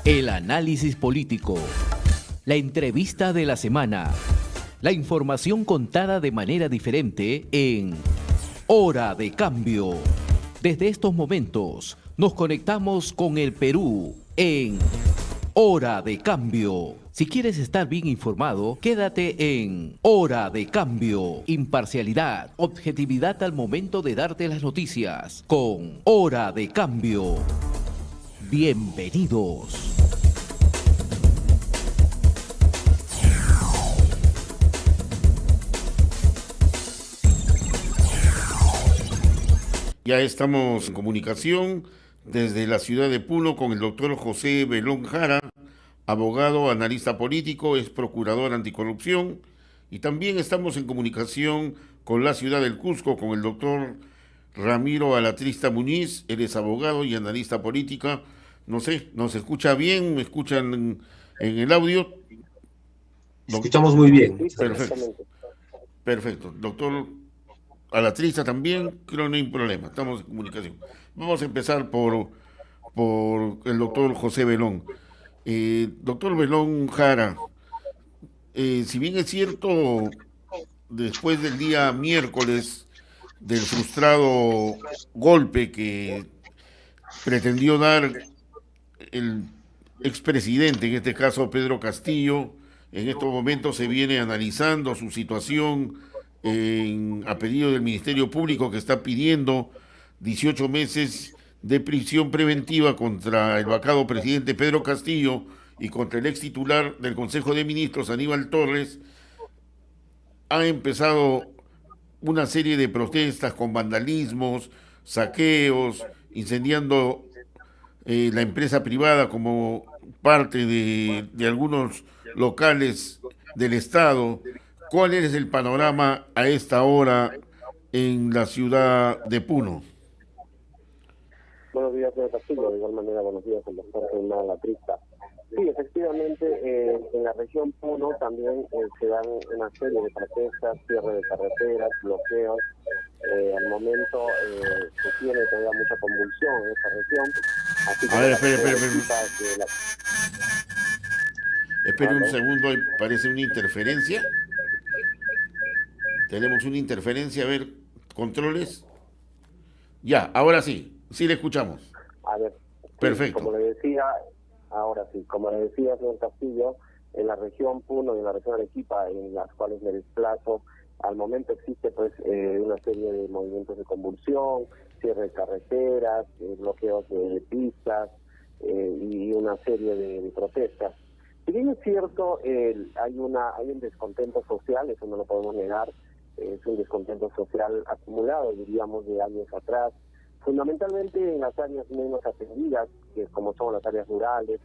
El análisis político, la entrevista de la semana, la información contada de manera diferente en Hora de Cambio. Desde estos momentos nos conectamos con el Perú en Hora de Cambio. Si quieres estar bien informado, quédate en Hora de Cambio. Imparcialidad, objetividad al momento de darte las noticias con Hora de Cambio. Bienvenidos. Ya estamos en comunicación desde la ciudad de Puno con el doctor José Belón Jara, abogado, analista político, ex procurador anticorrupción, y también estamos en comunicación con la ciudad del Cusco con el doctor Ramiro Alatrista Muñiz, él es abogado y analista política. No sé, ¿nos escucha bien? ¿Me escuchan en el audio? Escuchamos muy bien. Perfecto. Perfecto. Doctor Alatrista también, creo que no hay problema, estamos en comunicación. Vamos a empezar por el doctor José Belón. Doctor Belón Jara, si bien es cierto, después del día miércoles del frustrado golpe que pretendió dar el expresidente, en este caso Pedro Castillo, en estos momentos se viene analizando su situación a pedido del Ministerio Público, que está pidiendo 18 meses de prisión preventiva contra el vacado presidente Pedro Castillo y contra el ex titular del Consejo de Ministros, Aníbal Torres. Ha empezado una serie de protestas con vandalismos, saqueos, incendiando la empresa privada como parte de algunos locales del Estado. ¿Cuál es el panorama a esta hora en la ciudad de Puno? Buenos días, señor Castillo. De igual manera, buenos días al doctor Germán Alatrista. Sí, efectivamente, en la región Puno también se dan una serie de protestas, cierre de carreteras, bloqueos. Al momento se tiene todavía mucha convulsión en esta región. Así que a ver, espere un segundo, ahí parece una interferencia. Tenemos una interferencia, a ver, controles. Ya, ahora sí le escuchamos. A ver, perfecto. Como le decía, señor Castillo, en la región Puno y en la región Arequipa, en las cuales me desplazo, al momento existe pues una serie de movimientos de convulsión, cierre de carreteras, bloqueos de pistas y una serie de protestas. Si bien es cierto, hay un descontento social, eso no lo podemos negar, es un descontento social acumulado, diríamos, de años atrás, fundamentalmente en las áreas menos atendidas, que como son las áreas rurales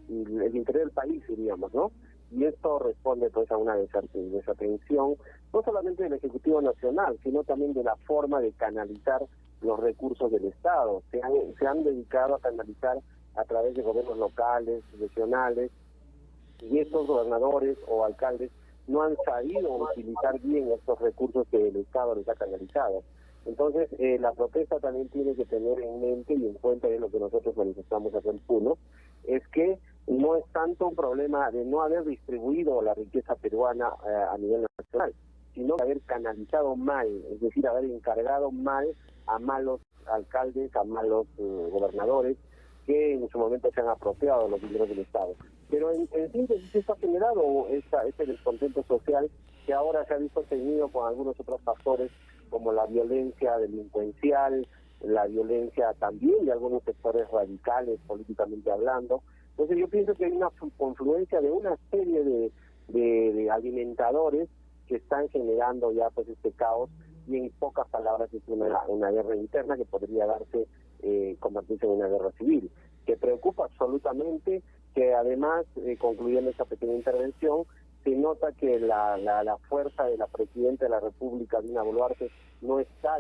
y el interior del país, diríamos, ¿no? Y esto responde pues a una desatención, no solamente del Ejecutivo Nacional, sino también de la forma de canalizar los recursos del Estado. Se han dedicado a canalizar a través de gobiernos locales, regionales, y estos gobernadores o alcaldes no han sabido utilizar bien estos recursos que el Estado les ha canalizado. Entonces, la protesta también tiene que tener en mente y en cuenta de lo que nosotros manifestamos acá en Puno, es que no es tanto un problema de no haber distribuido la riqueza peruana a nivel nacional, sino de haber canalizado mal, es decir, haber encargado mal a malos alcaldes, a malos gobernadores, que en su momento se han apropiado los dineros del Estado. Pero en síntesis esto ha generado este descontento social que ahora se ha visto teñido con algunos otros factores como la violencia delincuencial, la violencia también de algunos sectores radicales políticamente hablando. Entonces yo pienso que hay una confluencia de una serie de alimentadores que están generando ya pues este caos, y en pocas palabras es una guerra interna que podría convertirse en una guerra civil, que preocupa absolutamente, que además, concluyendo esta pequeña intervención, se nota que la fuerza de la Presidenta de la República, Dina Boluarte, no está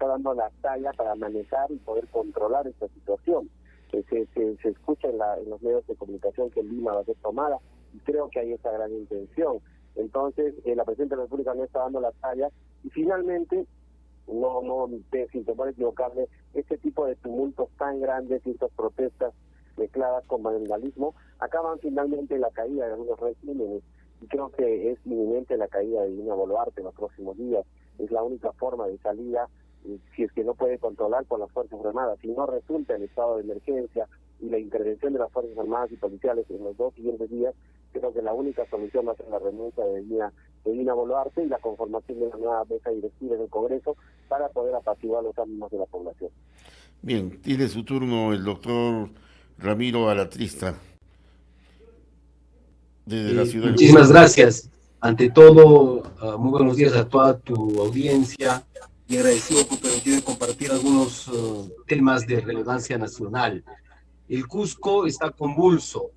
dando la talla para manejar y poder controlar esta situación. Se escucha en los medios de comunicación que Lima va a ser tomada, y creo que hay esa gran intención. Entonces, la Presidenta de la República no está dando la talla, y finalmente, sin temor a equivocarme, este tipo de tumultos tan grandes y estas protestas mezcladas con vandalismo, acaban finalmente en la caída de algunos regímenes. Y creo que es inminente la caída de Dina Boluarte en los próximos días. Es la única forma de salida, si es que no puede controlar con las Fuerzas Armadas. Si no resulta el estado de emergencia y la intervención de las Fuerzas Armadas y policiales en los 2 siguientes días, creo que la única solución va a ser la renuncia de Dina Boluarte y la conformación de una nueva mesa directiva en el Congreso para poder apaciguar los ánimos de la población. Bien, tiene su turno el doctor Ramiro Alatrista, desde la ciudad del Muchísimas Cusco. gracias. Ante todo, muy buenos días a toda tu audiencia y agradecido por permitirme compartir algunos temas de relevancia nacional. El Cusco está convulso.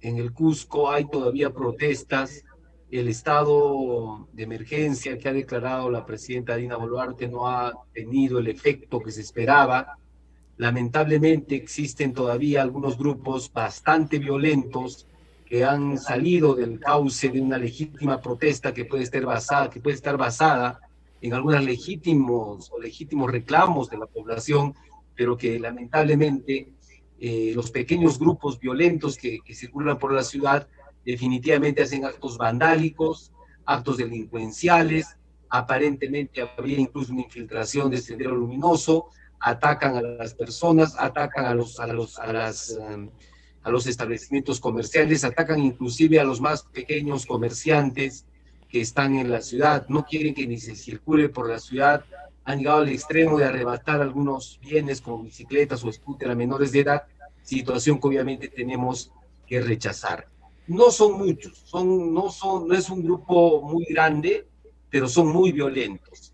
En el Cusco hay todavía protestas. El estado de emergencia que ha declarado la presidenta Dina Boluarte no ha tenido el efecto que se esperaba. Lamentablemente existen todavía algunos grupos bastante violentos que han salido del cauce de una legítima protesta que puede estar basada en algunos legítimos reclamos de la población, pero que lamentablemente los pequeños grupos violentos que circulan por la ciudad definitivamente hacen actos vandálicos, actos delincuenciales. Aparentemente habría incluso una infiltración de Sendero Luminoso, atacan a las personas, atacan a los establecimientos comerciales, atacan inclusive a los más pequeños comerciantes que están en la ciudad, no quieren que ni se circule por la ciudad, han llegado al extremo de arrebatar algunos bienes como bicicletas o scooter a menores de edad, situación que obviamente tenemos que rechazar. No son muchos, no es un grupo muy grande, pero son muy violentos.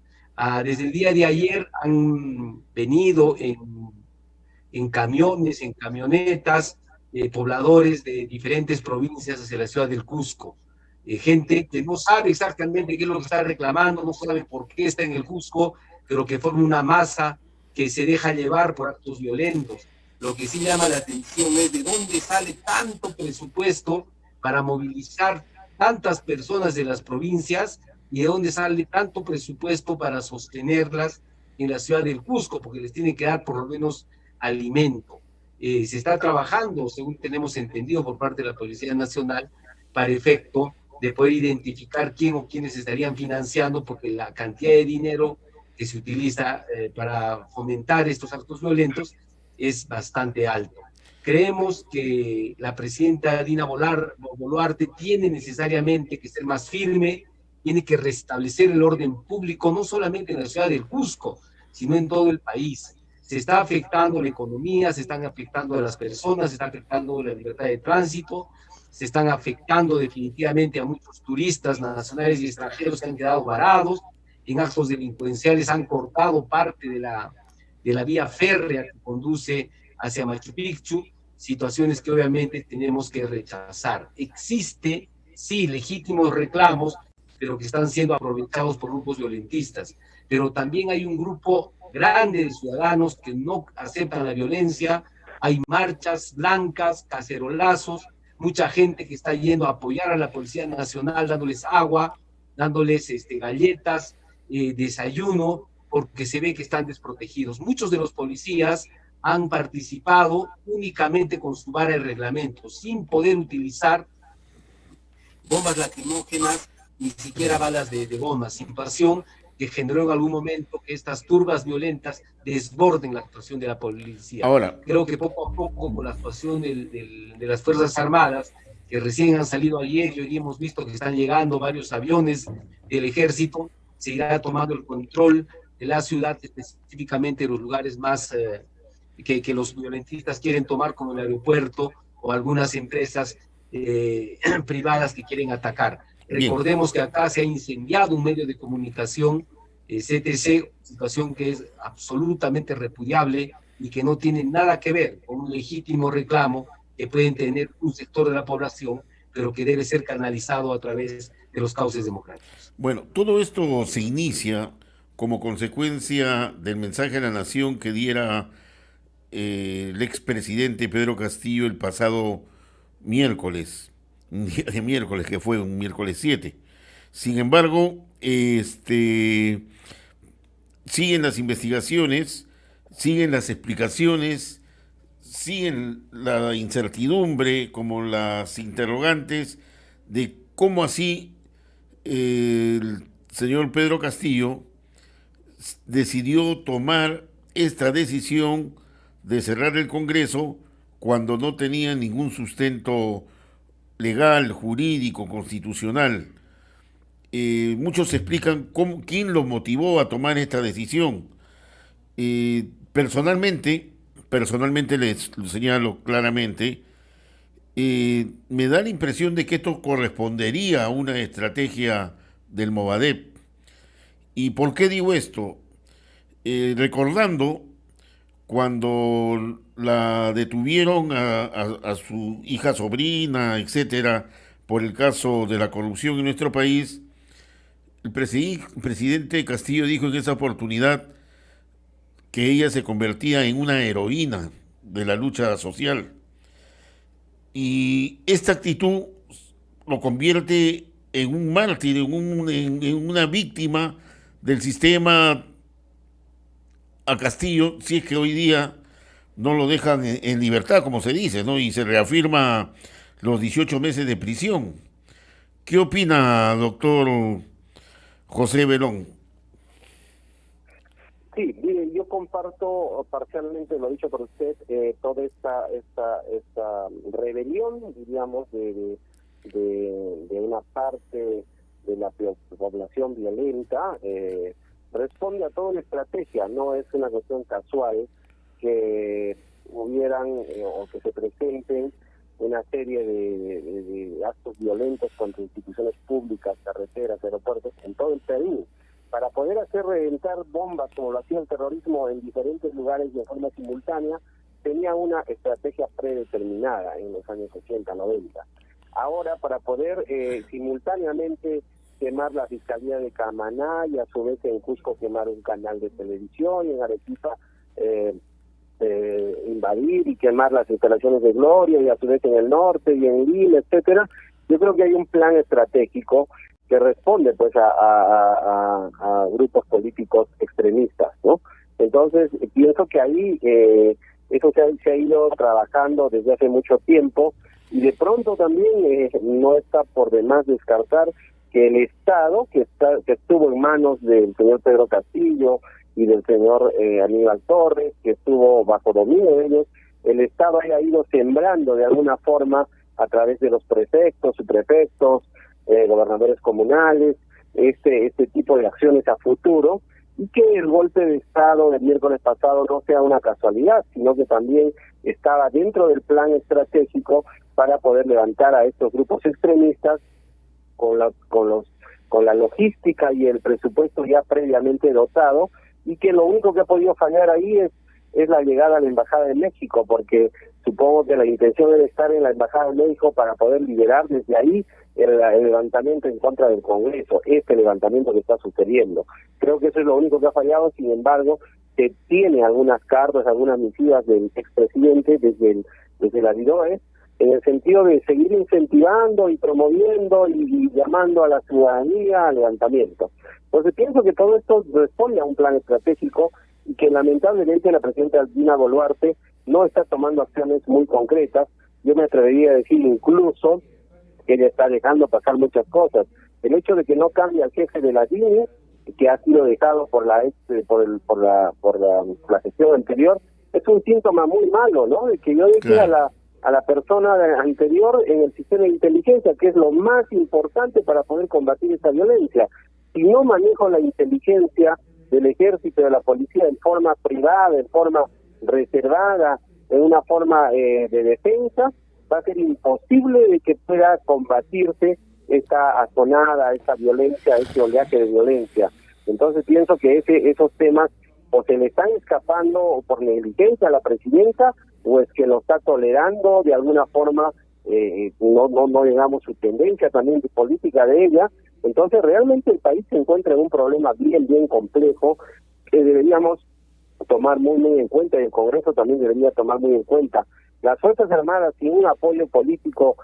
Desde el día de ayer han venido en camiones, en camionetas, pobladores de diferentes provincias hacia la ciudad del Cusco. Gente que no sabe exactamente qué es lo que está reclamando, no sabe por qué está en el Cusco, pero que forma una masa que se deja llevar por actos violentos. Lo que sí llama la atención es de dónde sale tanto presupuesto para movilizar tantas personas de las provincias y de dónde sale tanto presupuesto para sostenerlas en la ciudad del Cusco, porque les tienen que dar por lo menos alimento. Se está trabajando, según tenemos entendido por parte de la Policía Nacional, para efecto de poder identificar quién o quiénes estarían financiando, porque la cantidad de dinero que se utiliza para fomentar estos actos violentos es bastante alto. Creemos que la presidenta Dina Boluarte tiene necesariamente que ser más firme, tiene que restablecer el orden público, no solamente en la ciudad del Cusco, sino en todo el país. Se está afectando la economía, se están afectando a las personas, se está afectando la libertad de tránsito, se están afectando definitivamente a muchos turistas nacionales y extranjeros que han quedado varados, en actos delincuenciales han cortado parte de la vía férrea que conduce hacia Machu Picchu, situaciones que obviamente tenemos que rechazar. Existe, sí, legítimos reclamos, pero que están siendo aprovechados por grupos violentistas. Pero también hay un grupo grande de ciudadanos que no aceptan la violencia, hay marchas blancas, cacerolazos, mucha gente que está yendo a apoyar a la Policía Nacional, dándoles agua, dándoles galletas, desayuno, porque se ve que están desprotegidos. Muchos de los policías han participado únicamente con su vara de reglamento, sin poder utilizar bombas lacrimógenas, ni siquiera balas de goma, situación que generó en algún momento que estas turbas violentas desborden la actuación de la policía. Ahora, creo que poco a poco, con la actuación de las Fuerzas Armadas, que recién han salido ayer y hoy hemos visto que están llegando varios aviones del ejército, se irá tomando el control de la ciudad, específicamente los lugares más que los violentistas quieren tomar, como el aeropuerto o algunas empresas privadas que quieren atacar. Recordemos que acá se ha incendiado un medio de comunicación, CTC, situación que es absolutamente repudiable y que no tiene nada que ver con un legítimo reclamo que pueden tener un sector de la población, pero que debe ser canalizado a través de los cauces democráticos. Bueno, todo esto se inicia como consecuencia del mensaje a la nación que diera el expresidente Pedro Castillo el pasado miércoles, un día de miércoles que fue un miércoles 7. Sin embargo, siguen las investigaciones, siguen las explicaciones, siguen la incertidumbre, como las interrogantes de cómo así el señor Pedro Castillo decidió tomar esta decisión de cerrar el Congreso cuando no tenía ningún sustento legal, jurídico, constitucional. Muchos explican quién los motivó a tomar esta decisión. Personalmente les lo señalo claramente, me da la impresión de que esto correspondería a una estrategia del Movadep. ¿Y por qué digo esto? Recordando cuando la detuvieron a su hija sobrina, etcétera, por el caso de la corrupción en nuestro país, el presidente Castillo dijo en esa oportunidad que ella se convertía en una heroína de la lucha social. Y esta actitud lo convierte en un mártir, en una víctima del sistema a Castillo, si es que hoy día no lo dejan en libertad, como se dice, ¿no? Y se reafirma los 18 meses de prisión. ¿Qué opina, doctor José Belón? Sí, mire, yo comparto parcialmente lo dicho por usted, toda esta rebelión, diríamos, de una parte de la población violenta, responde a toda una estrategia, no es una cuestión casual que hubieran o que se presenten una serie de actos violentos contra instituciones públicas, carreteras, aeropuertos en todo el Perú, para poder hacer reventar bombas como lo hacía el terrorismo en diferentes lugares de forma simultánea. Tenía una estrategia predeterminada en los años 80, 90. Ahora, para poder simultáneamente quemar la Fiscalía de Camaná y a su vez en Cusco quemar un canal de televisión, y en Arequipa invadir y quemar las instalaciones de Gloria, y a su vez en el norte y en Lima, etcétera. Yo creo que hay un plan estratégico que responde pues a grupos políticos extremistas, ¿no? Entonces pienso que ahí eso se ha ido trabajando desde hace mucho tiempo, y de pronto también no está por demás descartar que el Estado, que estuvo en manos del señor Pedro Castillo y del señor Aníbal Torres, que estuvo bajo dominio de ellos, el Estado haya ido sembrando de alguna forma a través de los prefectos, subprefectos, gobernadores comunales, este tipo de acciones a futuro, y que el golpe de Estado del miércoles pasado no sea una casualidad, sino que también estaba dentro del plan estratégico para poder levantar a estos grupos extremistas con la logística y el presupuesto ya previamente dotado, y que lo único que ha podido fallar ahí es la llegada a la Embajada de México, porque supongo que la intención debe estar en la Embajada de México para poder liberar desde ahí el levantamiento en contra del Congreso, este levantamiento que está sucediendo. Creo que eso es lo único que ha fallado. Sin embargo, se tiene algunas cartas, algunas misivas del expresidente desde la DIDOE, en el sentido de seguir incentivando y promoviendo y llamando a la ciudadanía al levantamiento. Entonces pienso que todo esto responde a un plan estratégico, y que lamentablemente la presidenta Dina Boluarte no está tomando acciones muy concretas. Yo me atrevería a decir incluso que ella está dejando pasar muchas cosas. El hecho de que no cambie al jefe de la DINE, que ha sido dejado por la gestión anterior, es un síntoma muy malo, ¿no? De que yo dejé a la persona anterior en el sistema de inteligencia, que es lo más importante para poder combatir esta violencia. Si no manejo la inteligencia del ejército, de la policía, en forma privada, en forma reservada, en una forma de defensa, va a ser imposible de que pueda combatirse esta azonada, esta violencia, este oleaje de violencia. Entonces pienso que esos temas o se le están escapando por negligencia a la presidenta, o es que lo está tolerando de alguna forma, no digamos su tendencia también de política de ella. Entonces realmente el país se encuentra en un problema bien complejo, que deberíamos tomar muy en cuenta, y el Congreso también debería tomar muy en cuenta. Las Fuerzas Armadas, sin un apoyo político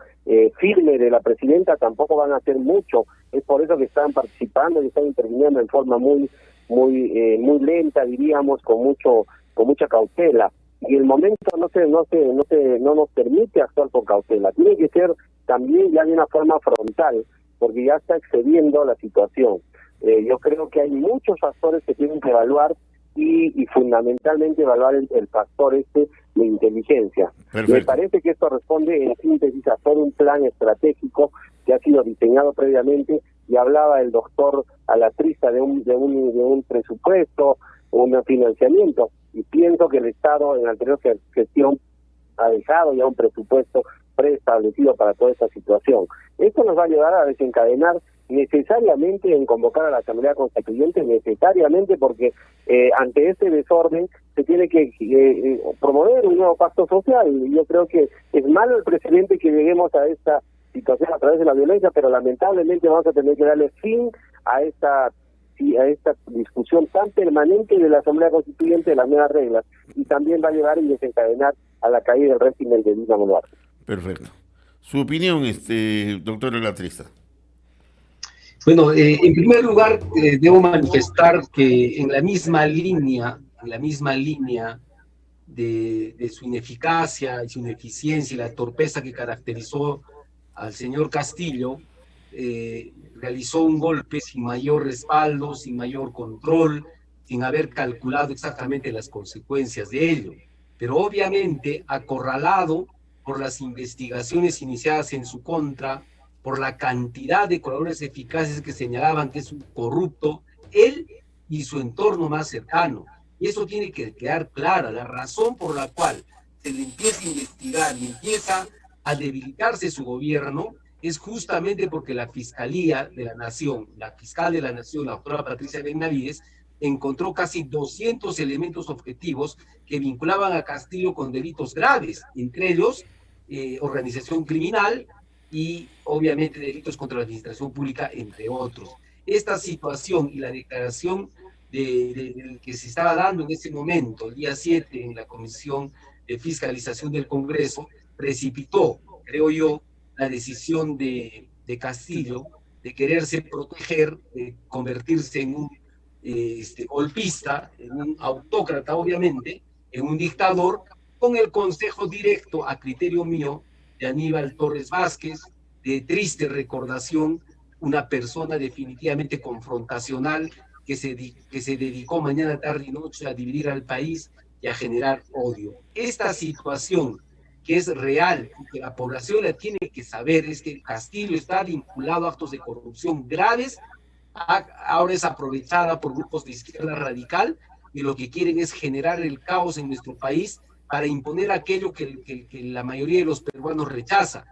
firme de la presidenta, tampoco van a hacer mucho. Es por eso que están participando y están interviniendo en forma muy lenta, diríamos, con mucha cautela. y el momento no nos permite actuar con cautela. Tiene que ser también ya de una forma frontal, porque ya está excediendo la situación. Yo creo que hay muchos factores que tienen que evaluar y fundamentalmente evaluar el factor de inteligencia. Perfecto. Me parece que esto responde en síntesis a todo un plan estratégico que ha sido diseñado previamente, y hablaba el doctor Alatrista de un presupuesto, un financiamiento, y pienso que el Estado en la anterior gestión ha dejado ya un presupuesto preestablecido para toda esta situación. Esto nos va a ayudar a desencadenar necesariamente en convocar a la Asamblea Constituyente, necesariamente, porque ante este desorden se tiene que promover un nuevo pacto social. Y yo creo que es malo el precedente que lleguemos a esta situación a través de la violencia, pero lamentablemente vamos a tener que darle fin a esta discusión tan permanente de la Asamblea Constituyente de las nuevas reglas, y también va a llevar y desencadenar a la caída del régimen de Dina Boluarte. Perfecto. Su opinión, doctor Alatrista. Bueno, en primer lugar, debo manifestar que en la misma línea de su ineficacia y su ineficiencia y la torpeza que caracterizó al señor Castillo, realizó un golpe sin mayor respaldo, sin mayor control, sin haber calculado exactamente las consecuencias de ello. Pero obviamente, acorralado por las investigaciones iniciadas en su contra, por la cantidad de colaboradores eficaces que señalaban que es un corrupto, él y su entorno más cercano. Y eso tiene que quedar clara, la razón por la cual se le empieza a investigar y empieza a debilitarse su gobierno es justamente porque la Fiscalía de la Nación, la fiscal de la Nación, la doctora Patricia Benavides, encontró casi 200 elementos objetivos que vinculaban a Castillo con delitos graves, entre ellos organización criminal y obviamente delitos contra la administración pública, entre otros. Esta situación y la declaración que se estaba dando en ese momento, el día 7, en la Comisión de Fiscalización del Congreso, precipitó, creo yo, la decisión de Castillo de quererse proteger, de convertirse en un golpista, en un autócrata, obviamente, en un dictador, con el consejo directo, a criterio mío, de Aníbal Torres Vázquez, de triste recordación, una persona definitivamente confrontacional que se dedicó mañana, tarde y noche a dividir al país y a generar odio. Esta situación, que es real y que la población la tiene que saber, es que Castillo está vinculado a actos de corrupción graves, ahora es aprovechada por grupos de izquierda radical, y lo que quieren es generar el caos en nuestro país para imponer aquello que la mayoría de los peruanos rechaza,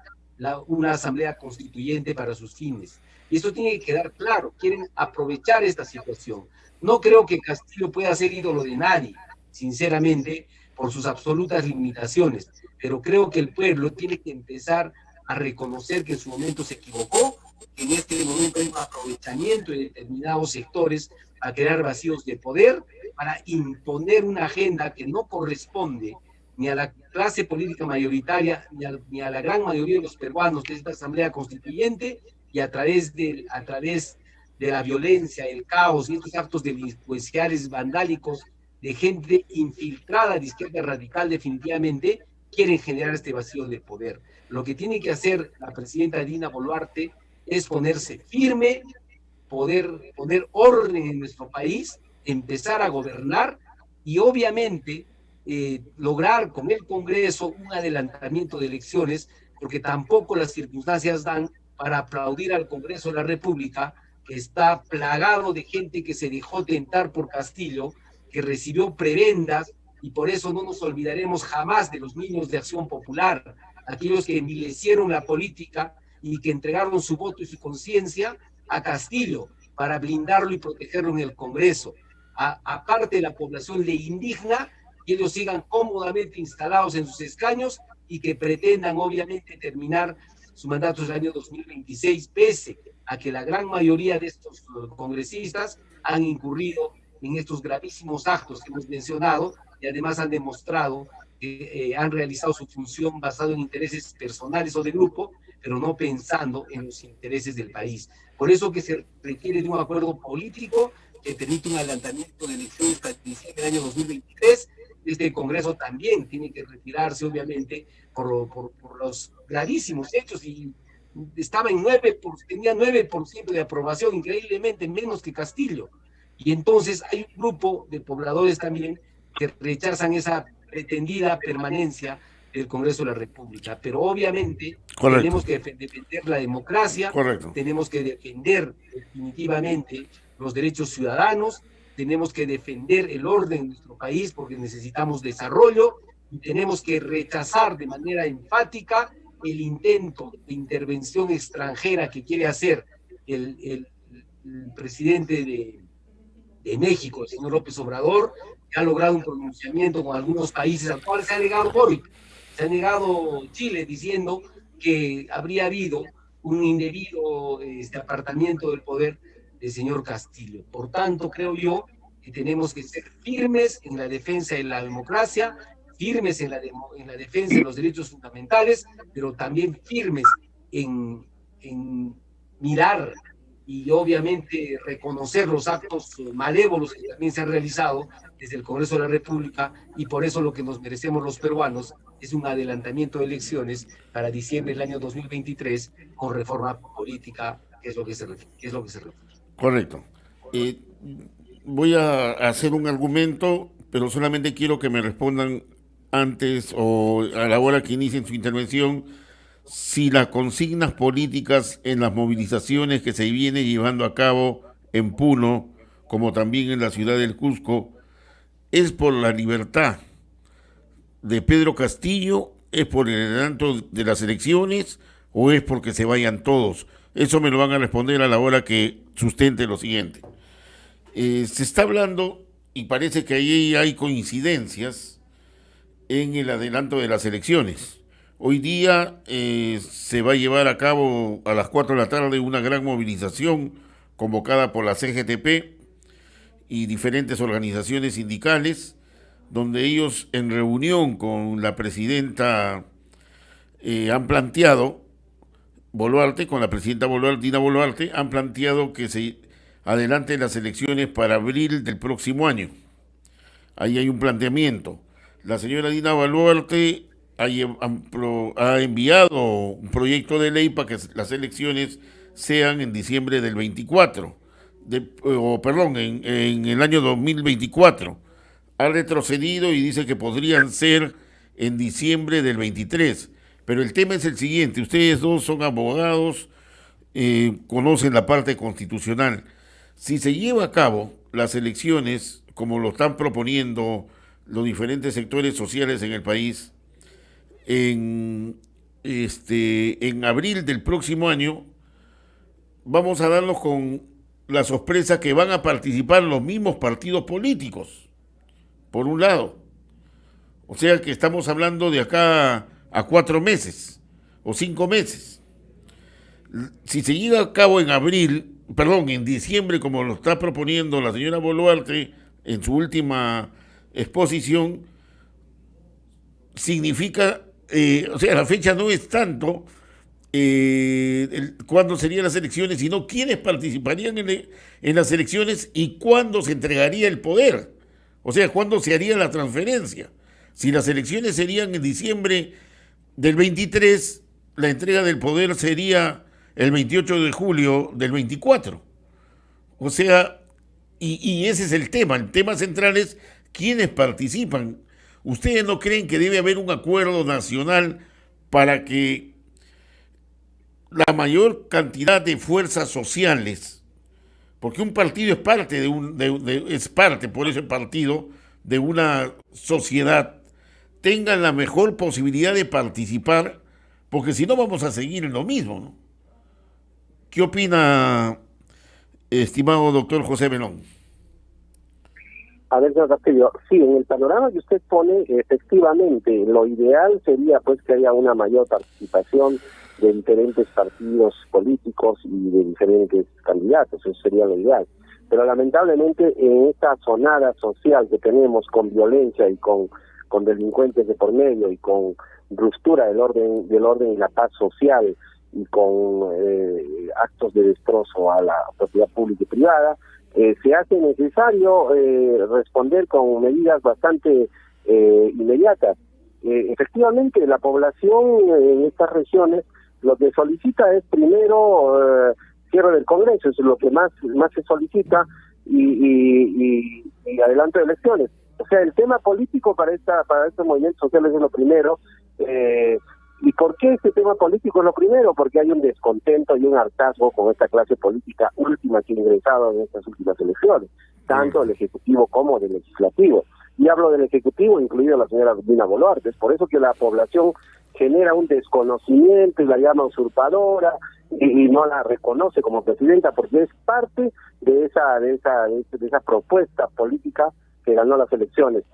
una asamblea constituyente para sus fines. Y eso tiene que quedar claro, quieren aprovechar esta situación. No creo que Castillo pueda ser ídolo de nadie, sinceramente, por sus absolutas limitaciones, pero creo que el pueblo tiene que empezar a reconocer que en su momento se equivocó, que en este momento hay un aprovechamiento de determinados sectores a crear vacíos de poder, para imponer una agenda que no corresponde ni a la clase política mayoritaria, ni a la gran mayoría de los peruanos de esta Asamblea Constituyente, y a través de la violencia, el caos y estos actos delincuenciales vandálicos de gente infiltrada de izquierda radical, definitivamente quieren generar este vacío de poder. Lo que tiene que hacer la presidenta Dina Boluarte es ponerse firme, poder poner orden en nuestro país, empezar a gobernar y obviamente lograr con el Congreso un adelantamiento de elecciones, porque tampoco las circunstancias dan para aplaudir al Congreso de la República, que está plagado de gente que se dejó tentar por Castillo, que recibió prebendas, y por eso no nos olvidaremos jamás de los niños de Acción Popular, aquellos que envilecieron la política y que entregaron su voto y su conciencia a Castillo para blindarlo y protegerlo en el Congreso. Aparte, la población le indigna que ellos sigan cómodamente instalados en sus escaños y que pretendan obviamente terminar su mandato en el año 2026, pese a que la gran mayoría de estos congresistas han incurrido en estos gravísimos actos que hemos mencionado, y además han demostrado que han realizado su función basado en intereses personales o de grupo, pero no pensando en los intereses del país. Por eso que se requiere de un acuerdo político que permite un adelantamiento de elecciones para diciembre del año 2023, este Congreso también tiene que retirarse, obviamente, por los gravísimos hechos, y estaba en tenía 9% de aprobación, increíblemente menos que Castillo. Y entonces hay un grupo de pobladores también que rechazan esa pretendida permanencia del Congreso de la República. Pero obviamente Correcto. tenemos que defender la democracia, Correcto. tenemos que defender definitivamente los derechos ciudadanos, tenemos que defender el orden de nuestro país porque necesitamos desarrollo, y tenemos que rechazar de manera enfática el intento de intervención extranjera que quiere hacer el presidente de México, el señor López Obrador, que ha logrado un pronunciamiento con algunos países al cual se ha negado Boric, se ha negado Chile, diciendo que habría habido un indebido apartamiento del poder del señor Castillo. Por tanto, creo yo que tenemos que ser firmes en la defensa de la democracia, firmes en la defensa de los derechos fundamentales, pero también firmes en mirar y obviamente reconocer los actos malévolos que también se han realizado desde el Congreso de la República, y por eso lo que nos merecemos los peruanos es un adelantamiento de elecciones para diciembre del año 2023 con reforma política, que es lo que se refiere. Correcto. Voy a hacer un argumento, pero solamente quiero que me respondan antes o a la hora que inicien su intervención, si las consignas políticas en las movilizaciones que se viene llevando a cabo en Puno, como también en la ciudad del Cusco, es por la libertad de Pedro Castillo, es por el adelanto de las elecciones o es porque se vayan todos. Eso me lo van a responder a la hora que sustente lo siguiente. Se está hablando, y parece que ahí hay coincidencias, en el adelanto de las elecciones. Hoy día se va a llevar a cabo a las 4 de la tarde una gran movilización convocada por la CGTP y diferentes organizaciones sindicales, donde ellos en reunión con la presidenta han planteado, con la presidenta Dina Boluarte, han planteado que se adelanten las elecciones para abril del próximo año. Ahí hay un planteamiento. La señora Dina Boluarte ha enviado un proyecto de ley para que las elecciones sean en diciembre del 24, en el año 2024. Ha retrocedido y dice que podrían ser en diciembre del 23. Pero el tema es el siguiente: ustedes dos son abogados, conocen la parte constitucional. Si se lleva a cabo las elecciones como lo están proponiendo los diferentes sectores sociales en el país, en abril del próximo año, vamos a darnos con la sorpresa que van a participar los mismos partidos políticos, por un lado. O sea que estamos hablando de acá a 4 meses o 5 meses. Si se llega a cabo en diciembre, como lo está proponiendo la señora Boluarte en su última exposición, significa, la fecha no es tanto cuándo serían las elecciones, sino quiénes participarían en las elecciones y cuándo se entregaría el poder. O sea, cuándo se haría la transferencia. Si las elecciones serían en diciembre del 23, la entrega del poder sería el 28 de julio del 24. O sea, y ese es el tema. El tema central es quiénes participan. ¿Ustedes no creen que debe haber un acuerdo nacional para que la mayor cantidad de fuerzas sociales, porque un partido es parte, por ese partido, de una sociedad, tengan la mejor posibilidad de participar, porque si no vamos a seguir en lo mismo, ¿no? ¿Qué opina, estimado doctor José Belón? A ver, señor Castillo, sí, en el panorama que usted pone, efectivamente, lo ideal sería pues que haya una mayor participación de diferentes partidos políticos y de diferentes candidatos, eso sería lo ideal. Pero lamentablemente en esta sonada social que tenemos con violencia y con delincuentes de por medio y con ruptura del orden y la paz social y con actos de destrozo a la propiedad pública y privada, se hace necesario responder con medidas bastante inmediatas. Efectivamente, la población en estas regiones lo que solicita es primero cierre del Congreso, eso es lo que más se solicita, y adelanto de elecciones. O sea, el tema político para estos movimientos sociales es lo primero. ¿Y por qué este tema político es lo primero? Porque hay un descontento y un hartazgo con esta clase política última que ha ingresado en estas últimas elecciones, tanto del Ejecutivo como del Legislativo. Y hablo del Ejecutivo, incluida la señora Dina Boluarte. Es por eso que la población genera un desconocimiento y la llama usurpadora y no la reconoce como presidenta, porque es parte de esa propuesta política que ganó las elecciones.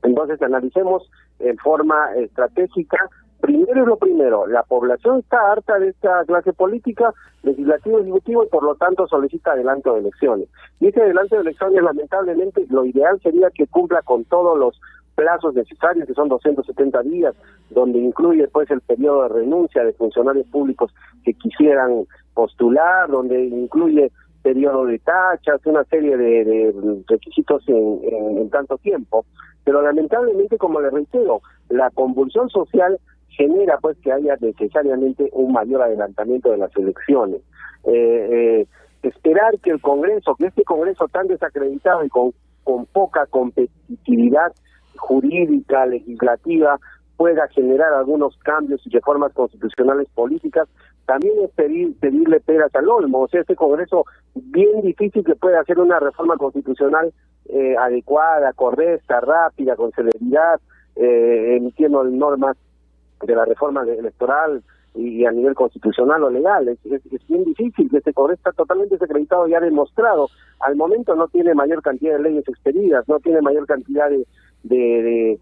Entonces analicemos en forma estratégica. Primero es lo primero, la población está harta de esta clase política, legislativo, ejecutivo, y por lo tanto solicita adelanto de elecciones. Y ese adelanto de elecciones, lamentablemente, lo ideal sería que cumpla con todos los plazos necesarios, que son 270 días, donde incluye pues el periodo de renuncia de funcionarios públicos que quisieran postular, donde incluye periodo de tachas, una serie de requisitos en tanto tiempo. Pero lamentablemente, como le reitero, la convulsión social genera pues que haya necesariamente un mayor adelantamiento de las elecciones. Esperar que el Congreso, que este Congreso tan desacreditado y con poca competitividad jurídica, legislativa, pueda generar algunos cambios y reformas constitucionales políticas, también es pedirle peras al olmo. O sea, este Congreso bien difícil que pueda hacer una reforma constitucional adecuada, correcta, rápida, con celeridad, emitiendo normas de la reforma electoral y a nivel constitucional o legal. Es bien difícil, que este Congreso está totalmente desacreditado y ha demostrado, al momento no tiene mayor cantidad de leyes expedidas, no tiene mayor cantidad de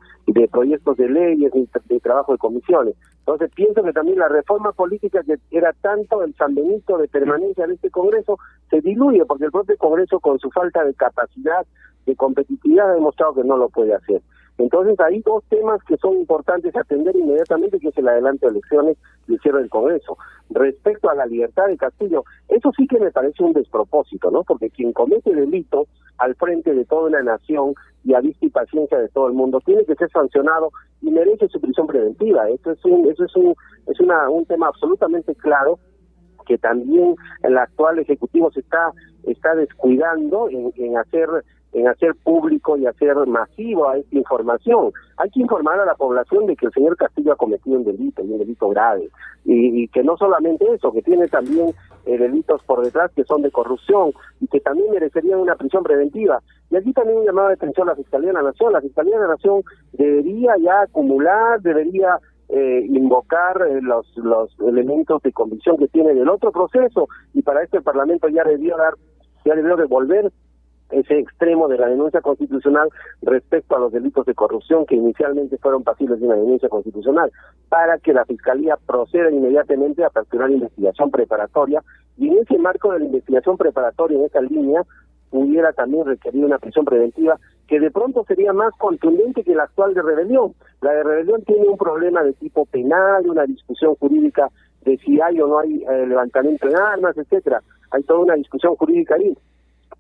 proyectos de leyes, de trabajo de comisiones. Entonces pienso que también la reforma política, que era tanto el San Benito de permanencia de este Congreso, se diluye, porque el propio Congreso, con su falta de capacidad, de competitividad, ha demostrado que no lo puede hacer. Entonces hay dos temas que son importantes atender inmediatamente, que es el adelanto de elecciones y el cierre del Congreso. Respecto a la libertad de Castillo, eso sí que me parece un despropósito, ¿no? Porque quien comete delito al frente de toda una nación y a vista y paciencia de todo el mundo tiene que ser sancionado y merece su prisión preventiva. Eso es un tema absolutamente claro, que también el actual Ejecutivo se está descuidando en hacer público y hacer masivo a esta información. Hay que informar a la población de que el señor Castillo ha cometido un delito grave, y que no solamente eso, que tiene también delitos por detrás que son de corrupción y que también merecerían una prisión preventiva. Y aquí también un llamado de atención a la Fiscalía de la Nación. La Fiscalía de la Nación debería ya acumular, debería invocar los elementos de convicción que tiene del otro proceso, y para esto el Parlamento ya debió devolver ese extremo de la denuncia constitucional respecto a los delitos de corrupción que inicialmente fueron pasibles de una denuncia constitucional, para que la Fiscalía proceda inmediatamente a aperturar investigación preparatoria, y en ese marco de la investigación preparatoria, en esa línea, pudiera también requerir una prisión preventiva que de pronto sería más contundente que la actual de rebelión. La de rebelión tiene un problema de tipo penal, una discusión jurídica de si hay o no hay levantamiento de armas, etcétera. Hay toda una discusión jurídica ahí.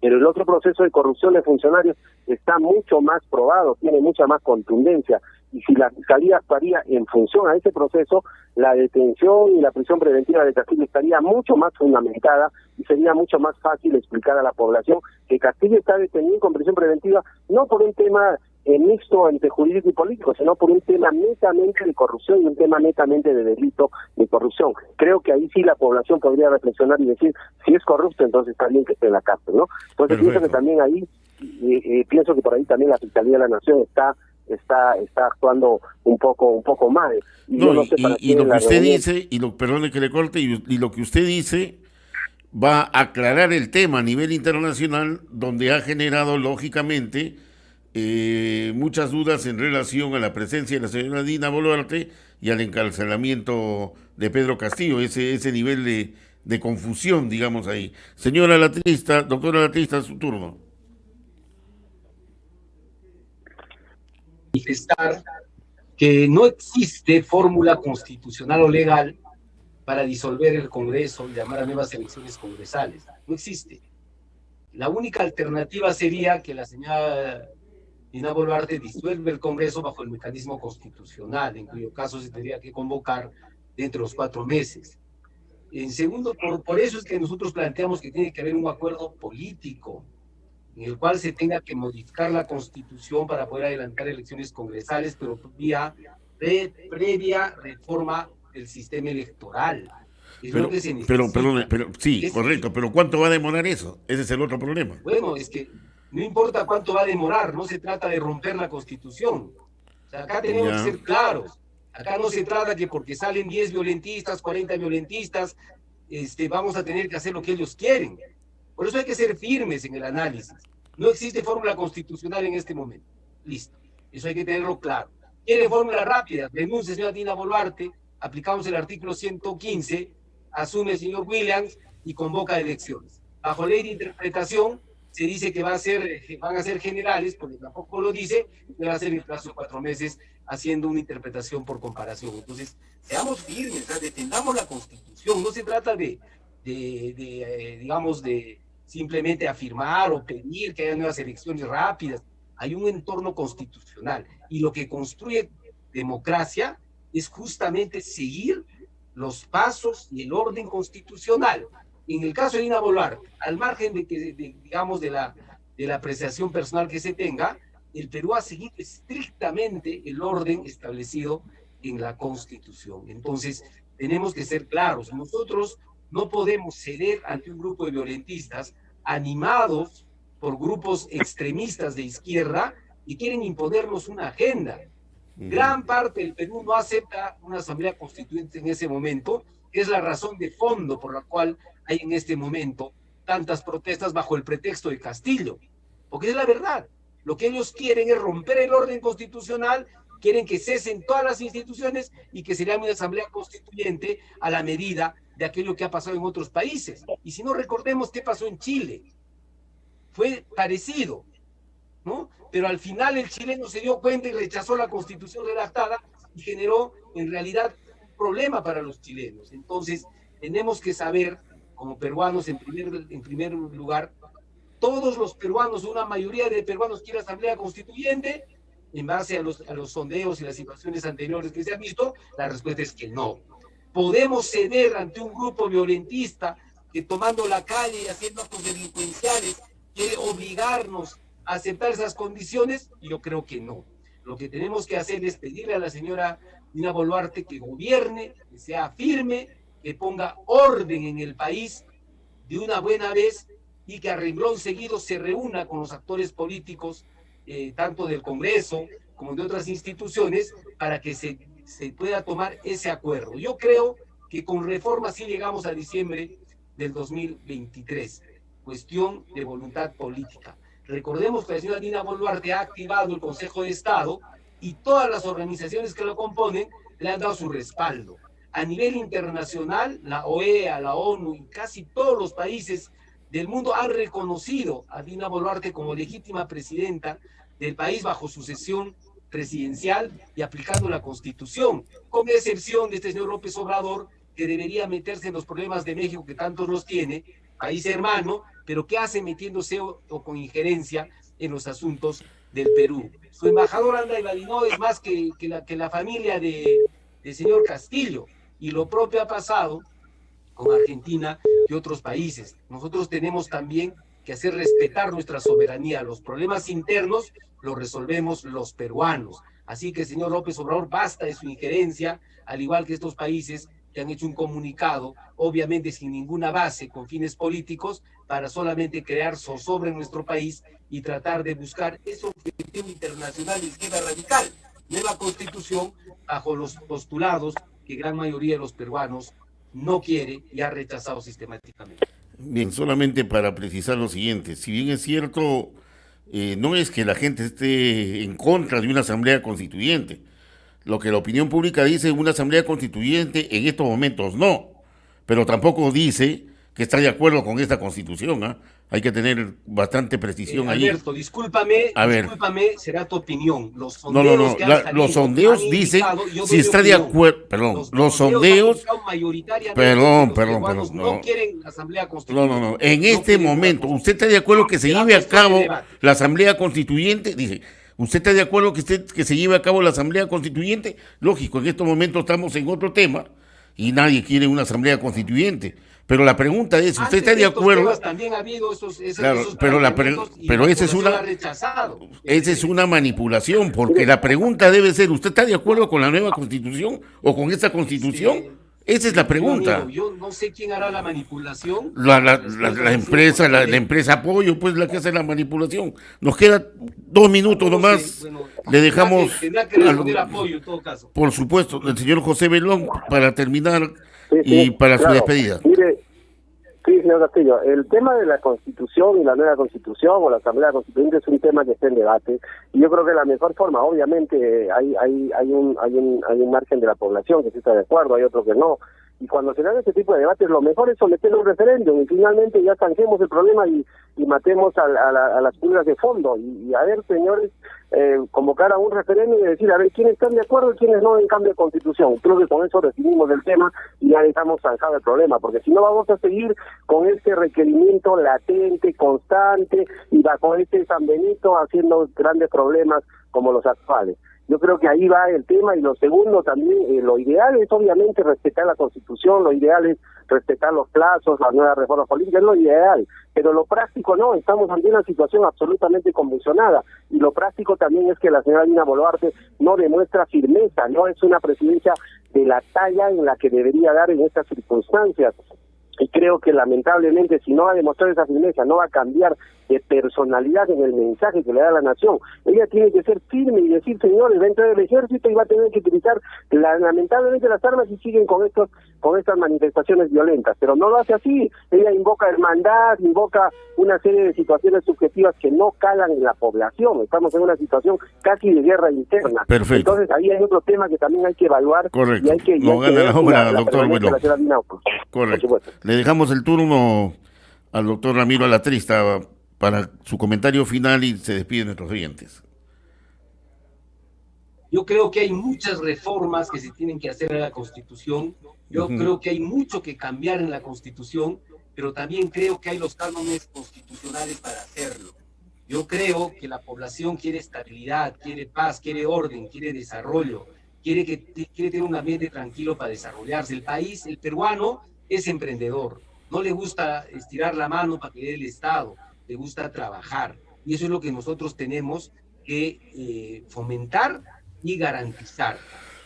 Pero el otro proceso de corrupción de funcionarios está mucho más probado, tiene mucha más contundencia, y si la Fiscalía actuaría en función a ese proceso, la detención y la prisión preventiva de Castillo estaría mucho más fundamentada, y sería mucho más fácil explicar a la población que Castillo está detenido con prisión preventiva no por un tema mixto entre jurídico y político, sino por un tema netamente de corrupción y un tema netamente de delito de corrupción. Creo que ahí sí la población podría reflexionar y decir, si es corrupto, entonces está bien que esté en la cárcel, ¿no? Entonces pienso que también ahí, pienso que por ahí también la Fiscalía de la Nación está actuando un poco mal. Y no, yo no sé para y lo que usted reunión dice, perdone que le corte, y lo que usted dice va a aclarar el tema a nivel internacional, donde ha generado lógicamente muchas dudas en relación a la presencia de la señora Dina Boluarte y al encarcelamiento de Pedro Castillo, ese nivel de confusión, digamos ahí. Señora Latrista, doctora Latrista, su turno. Manifestar que no existe fórmula constitucional o legal para disolver el Congreso y llamar a nuevas elecciones congresales. No existe. La única alternativa sería que la señora Dina Boluarte disuelve el Congreso bajo el mecanismo constitucional, en cuyo caso se tendría que convocar dentro de los 4 meses. En segundo, por eso es que nosotros planteamos que tiene que haber un acuerdo político en el cual se tenga que modificar la Constitución para poder adelantar elecciones congresales, pero previa reforma del sistema electoral. Es lo que se necesita. Pero sí, correcto, pero ¿cuánto va a demorar eso? Ese es el otro problema. Bueno, es que no importa cuánto va a demorar, no se trata de romper la Constitución. O sea, acá tenemos que ser claros. Acá no se trata que porque salen 10 violentistas, 40 violentistas, vamos a tener que hacer lo que ellos quieren. Por eso hay que ser firmes en el análisis. No existe fórmula constitucional en este momento. Listo. Eso hay que tenerlo claro. ¿Quiere fórmula rápida? Denuncia, señora Dina Boluarte, aplicamos el artículo 115, asume el señor Williams y convoca elecciones. Bajo ley de interpretación, se dice que van a ser generales, porque tampoco lo dice, que va a ser en plazo de 4 meses, haciendo una interpretación por comparación. Entonces, seamos firmes, defendamos la Constitución. No se trata digamos, de simplemente afirmar o pedir que haya nuevas elecciones rápidas. Hay un entorno constitucional, y lo que construye democracia es justamente seguir los pasos y el orden constitucional. En el caso de Dina Boluarte, al margen digamos, de la apreciación personal que se tenga, el Perú ha seguido estrictamente el orden establecido en la Constitución. Entonces, tenemos que ser claros. Nosotros no podemos ceder ante un grupo de violentistas animados por grupos extremistas de izquierda y quieren imponernos una agenda. Gran parte del Perú no acepta una asamblea constituyente en ese momento, que es la razón de fondo por la cual hay en este momento tantas protestas bajo el pretexto de Castillo. Porque es la verdad. Lo que ellos quieren es romper el orden constitucional, quieren que cesen todas las instituciones y que se llame una asamblea constituyente a la medida de aquello que ha pasado en otros países. Y si no, recordemos qué pasó en Chile. Fue parecido, ¿no? Pero al final el chileno se dio cuenta y rechazó la Constitución redactada y generó en realidad un problema para los chilenos. Entonces, tenemos que saber, como peruanos, en primer lugar, todos los peruanos, una mayoría de peruanos quieren asamblea constituyente. En base a los sondeos y las situaciones anteriores que se han visto, la respuesta es que no. Podemos ceder ante un grupo violentista que, tomando la calle y haciendo actos delincuenciales, quiere obligarnos a aceptar esas condiciones. Yo creo que no. Lo que tenemos que hacer es pedirle a la señora Dina Boluarte que gobierne, que sea firme, que ponga orden en el país de una buena vez, y que a renglón seguido se reúna con los actores políticos, tanto del Congreso como de otras instituciones, para que se pueda tomar ese acuerdo. Yo creo que con reforma sí llegamos a diciembre del 2023. Cuestión de voluntad política. Recordemos que la señora Dina Boluarte ha activado el Consejo de Estado y todas las organizaciones que lo componen le han dado su respaldo. A nivel internacional, la OEA, la ONU y casi todos los países del mundo han reconocido a Dina Boluarte como legítima presidenta del país bajo sucesión presidencial y aplicando la Constitución, con excepción de este señor López Obrador, que debería meterse en los problemas de México, que tantos los tiene, país hermano, pero que hace metiéndose o con injerencia en los asuntos del Perú. Su embajador anda evadiendo es más que la familia del señor Castillo, y lo propio ha pasado con Argentina y otros países. Nosotros tenemos también que hacer respetar nuestra soberanía. Los problemas internos los resolvemos los peruanos. Así que, señor López Obrador, basta de su injerencia, al igual que estos países que han hecho un comunicado, obviamente sin ninguna base, con fines políticos, para solamente crear zozobra en nuestro país y tratar de buscar ese objetivo internacional de izquierda radical, nueva constitución, bajo los postulados que gran mayoría de los peruanos no quiere y ha rechazado sistemáticamente. Bien, solamente para precisar lo siguiente, si bien es cierto, no es que la gente esté en contra de una asamblea constituyente, lo que la opinión pública dice, una asamblea constituyente en estos momentos no, pero tampoco dice que está de acuerdo con esta constitución, ¿eh? Hay que tener bastante precisión ahí. Alberto, discúlpame, será tu opinión. Los sondeos los sondeos dicen si está de acuerdo, los sondeos, perdón, no quieren la asamblea constituyente. En este momento, ¿usted está de acuerdo que se lleve a cabo la asamblea constituyente? Dice, ¿Usted está de acuerdo que se lleve a cabo la Asamblea Constituyente? Lógico, en estos momentos estamos en otro tema y nadie quiere una Asamblea Constituyente. Pero la pregunta es, ¿usted está de acuerdo? También ha habido claro, esos pero esa es una manipulación, porque la pregunta debe ser, ¿usted está de acuerdo con la nueva Constitución o con esta Constitución? Sí. Esa es la pregunta. Amigo, yo no sé quién hará la manipulación. La empresa Apoyo, pues la que hace la manipulación. Nos queda 2 minutos nomás. Bueno, le dejamos. Tendrá que responder Apoyo en todo caso. Por supuesto, el señor José Belón, para terminar y para su despedida. Mire, sí, señor Castillo, el tema de la Constitución y la nueva Constitución o la Asamblea Constituyente es un tema que está en debate y yo creo que la mejor forma, obviamente, hay un margen de la población que sí está de acuerdo, hay otro que no, y cuando se dan este tipo de debates lo mejor es someterlo a un referéndum y finalmente ya zanjemos el problema y matemos a las pulgas de fondo y a ver, señores, convocar a un referéndum y decir a ver quiénes están de acuerdo y quiénes no en cambio de Constitución. Creo que con eso definimos el tema y ya dejamos zanjado el problema, porque si no vamos a seguir con este requerimiento latente, constante y bajo este San Benito haciendo grandes problemas como los actuales. Yo creo que ahí va el tema, y lo segundo también, lo ideal es obviamente respetar la Constitución, lo ideal es respetar los plazos, las nuevas reformas políticas, es lo ideal, pero lo práctico no, estamos ante una situación absolutamente convulsionada, y lo práctico también es que la señora Dina Boluarte no demuestra firmeza, no es una presidencia de la talla en la que debería dar en estas circunstancias. Y creo que lamentablemente si no va a demostrar esa firmeza, no va a cambiar de personalidad en el mensaje que le da a la nación. Ella tiene que ser firme y decir, señores, va a entrar el ejército y va a tener que utilizar lamentablemente las armas y siguen con estas manifestaciones violentas. Pero no lo hace así. Ella invoca hermandad, invoca una serie de situaciones subjetivas que no calan en la población. Estamos en una situación casi de guerra interna. Perfecto. Entonces ahí hay otro tema que también hay que evaluar. Correcto. Y hay que, no gana la obra, doctor Belón. Correcto. Le dejamos el turno al doctor Ramiro Alatrista para su comentario final y se despiden nuestros oyentes. Yo creo que hay muchas reformas que se tienen que hacer a la Constitución. Yo creo que hay mucho que cambiar en la Constitución, pero también creo que hay los cánones constitucionales para hacerlo. Yo creo que la población quiere estabilidad, quiere paz, quiere orden, quiere desarrollo, quiere tener un ambiente tranquilo para desarrollarse. El país, el peruano, es emprendedor, no le gusta estirar la mano para que le dé el Estado, le gusta trabajar, y eso es lo que nosotros tenemos que fomentar y garantizar.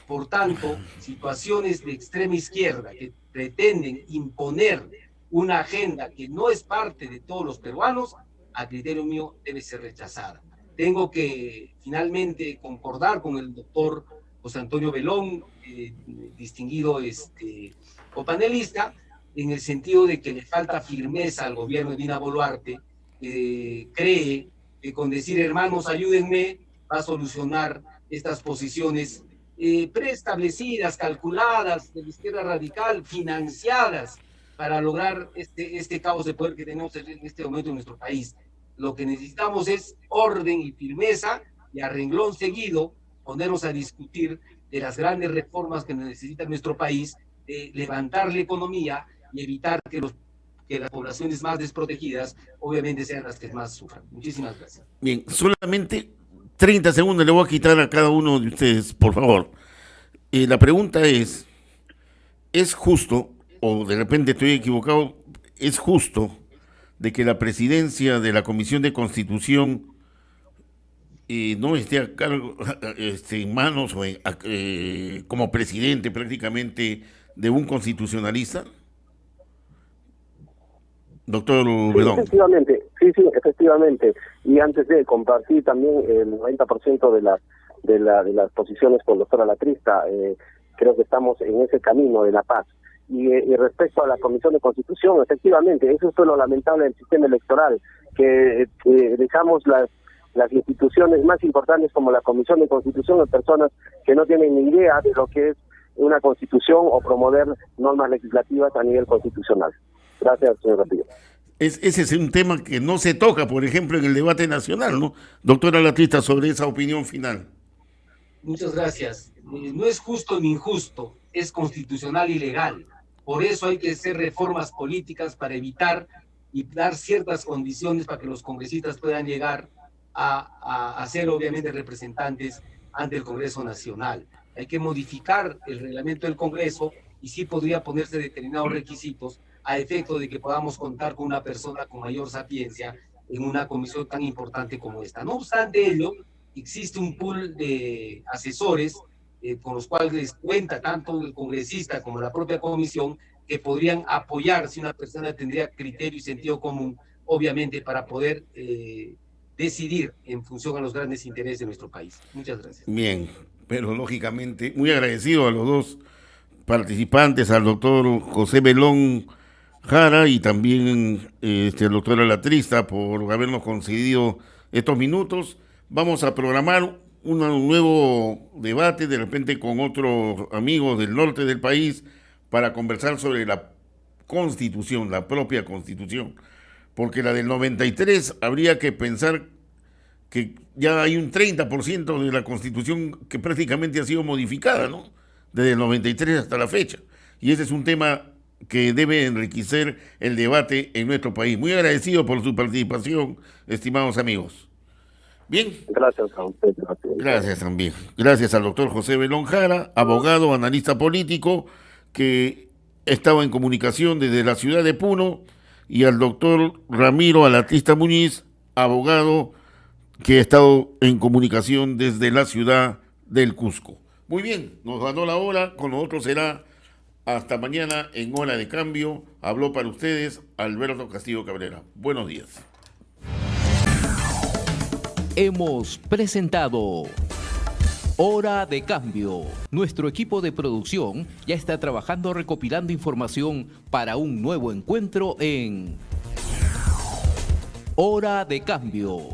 Por tanto, situaciones de extrema izquierda que pretenden imponer una agenda que no es parte de todos los peruanos, a criterio mío debe ser rechazada. Tengo que finalmente concordar con el doctor José Antonio Belón, distinguido copanelista, en el sentido de que le falta firmeza al gobierno de Dina Boluarte. Cree que con decir hermanos ayúdenme va a solucionar estas posiciones preestablecidas, calculadas de la izquierda radical, financiadas para lograr este caos de poder que tenemos en este momento en nuestro país. Lo que necesitamos es orden y firmeza, y a renglón seguido ponernos a discutir de las grandes reformas que necesita nuestro país, de levantar la economía y evitar que las poblaciones más desprotegidas obviamente sean las que más sufran. Muchísimas gracias. Bien, solamente 30 segundos le voy a quitar a cada uno de ustedes, por favor. La pregunta ¿es justo, o de repente estoy equivocado, es justo de que la presidencia de la Comisión de Constitución no esté a cargo, en manos o como presidente prácticamente de un constitucionalista? Doctor Belón. Efectivamente. Y antes de compartir también el 90% de las posiciones con el doctor Alatrista, creo que estamos en ese camino de la paz. Y respecto a la Comisión de Constitución, efectivamente, eso fue lo lamentable del sistema electoral, que dejamos las instituciones más importantes como la Comisión de Constitución a personas que no tienen ni idea de lo que es una constitución o promover normas legislativas a nivel constitucional. Gracias, señor Castillo. Ese es un tema que no se toca, por ejemplo, en el debate nacional, ¿no? Doctora Alatrista, sobre esa opinión final. Muchas gracias. No es justo ni injusto, es constitucional y legal. Por eso hay que hacer reformas políticas para evitar y dar ciertas condiciones para que los congresistas puedan llegar a ser obviamente representantes ante el Congreso Nacional. Hay que modificar el reglamento del Congreso y sí podría ponerse determinados requisitos a efecto de que podamos contar con una persona con mayor sapiencia en una comisión tan importante como esta. No obstante ello, existe un pool de asesores con los cuales cuenta tanto el congresista como la propia comisión, que podrían apoyar si una persona tendría criterio y sentido común, obviamente, para poder decidir en función a los grandes intereses de nuestro país. Muchas gracias. Bien, pero lógicamente, muy agradecido a los dos participantes, al doctor José Belón Jara y también al doctor Alatrista por habernos concedido estos minutos. Vamos a programar un nuevo debate de repente con otros amigos del norte del país para conversar sobre la Constitución, la propia Constitución, porque la del 93 habría que pensar que ya hay un 30% de la Constitución que prácticamente ha sido modificada, ¿no? Desde el 93 hasta la fecha. Y ese es un tema que debe enriquecer el debate en nuestro país. Muy agradecido por su participación, estimados amigos. Bien. Gracias a usted. Gracias también. Gracias al doctor José Belón Jara, abogado, analista político, que estaba en comunicación desde la ciudad de Puno, y al doctor Ramiro Alatrista Muñiz, abogado, que ha estado en comunicación desde la ciudad del Cusco. Muy bien, nos ganó la hora, con nosotros será hasta mañana en Hora de Cambio. Habló para ustedes Alberto Castillo Cabrera. Buenos días. Hemos presentado Hora de Cambio. Nuestro equipo de producción ya está trabajando recopilando información para un nuevo encuentro en Hora de Cambio.